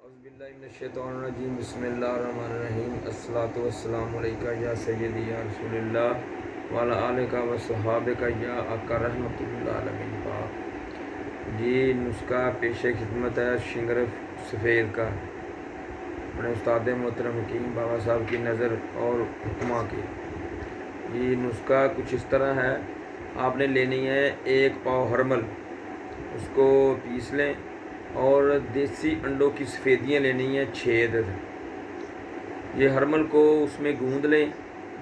اعوذ باللہ من الشیطان الرجیم بسم اللہ الرحمن الرحیم الصلاۃ والسلام علیکہ یا سیدی یا رسول اللہ وعلی آلہ و صحابہ یا آقا رحمۃ اللہ عالمین پاک۔ جی نسخہ پیش خدمت ہے شنگرف سفید کا، اپنے استاد محترم حکیم بابا صاحب کی نظر اور حکمہ کی۔ یہ نسخہ کچھ اس طرح ہے، آپ نے لینی ہے 1 پاؤ ہرمل، اس کو پیس لیں، اور دیسی انڈوں کی سفیدیاں لینی ہیں 6 عدد۔ یہ ہرمل کو اس میں گوندھ لیں،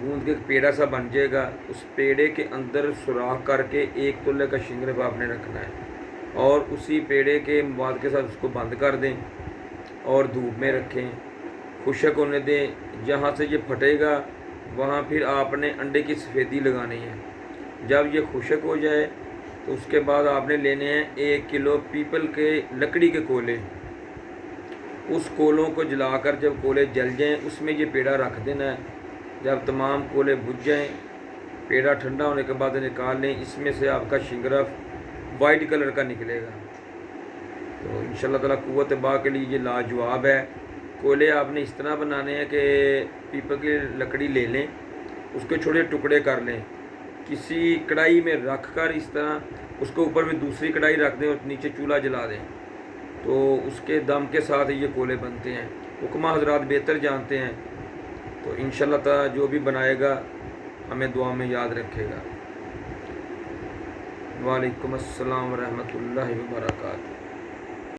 گوندھ کے پیڑا سا بن جائے گا، اس پیڑے کے اندر سوراخ کر کے 1 تولے کا شنگرف آپ نے رکھنا ہے، اور اسی پیڑے کے مواد کے ساتھ اس کو بند کر دیں اور دھوپ میں رکھیں، خشک ہونے دیں۔ جہاں سے یہ پھٹے گا وہاں پھر آپ نے انڈے کی سفیدی لگانی ہے۔ جب یہ خشک ہو جائے تو اس کے بعد آپ نے لینے ہیں 1 کلو پیپل کے لکڑی کے کولے۔ اس کولوں کو جلا کر جب کولے جل جائیں اس میں یہ پیڑا رکھ دینا ہے۔ جب تمام کولے بجھ جائیں، پیڑا ٹھنڈا ہونے کے بعد نکال لیں، اس میں سے آپ کا شنگرف وائٹ کلر کا نکلے گا۔ تو انشاءاللہ تعالیٰ قوت با کے لیے یہ لاجواب ہے۔ کولے آپ نے اس طرح بنانے ہیں کہ پیپل کی لکڑی لے لیں، اس کے چھوٹے ٹکڑے کر لیں، کسی کڑھائی میں رکھ کر اس طرح اس کے اوپر بھی دوسری کڑھائی رکھ دیں اور نیچے چولہا جلا دیں، تو اس کے دم کے ساتھ یہ کولے بنتے ہیں۔ حکمہ حضرات بہتر جانتے ہیں، تو انشاءاللہ تعالیٰ جو بھی بنائے گا ہمیں دعا میں یاد رکھے گا۔ وعلیکم السلام ورحمۃ اللہ وبرکاتہ۔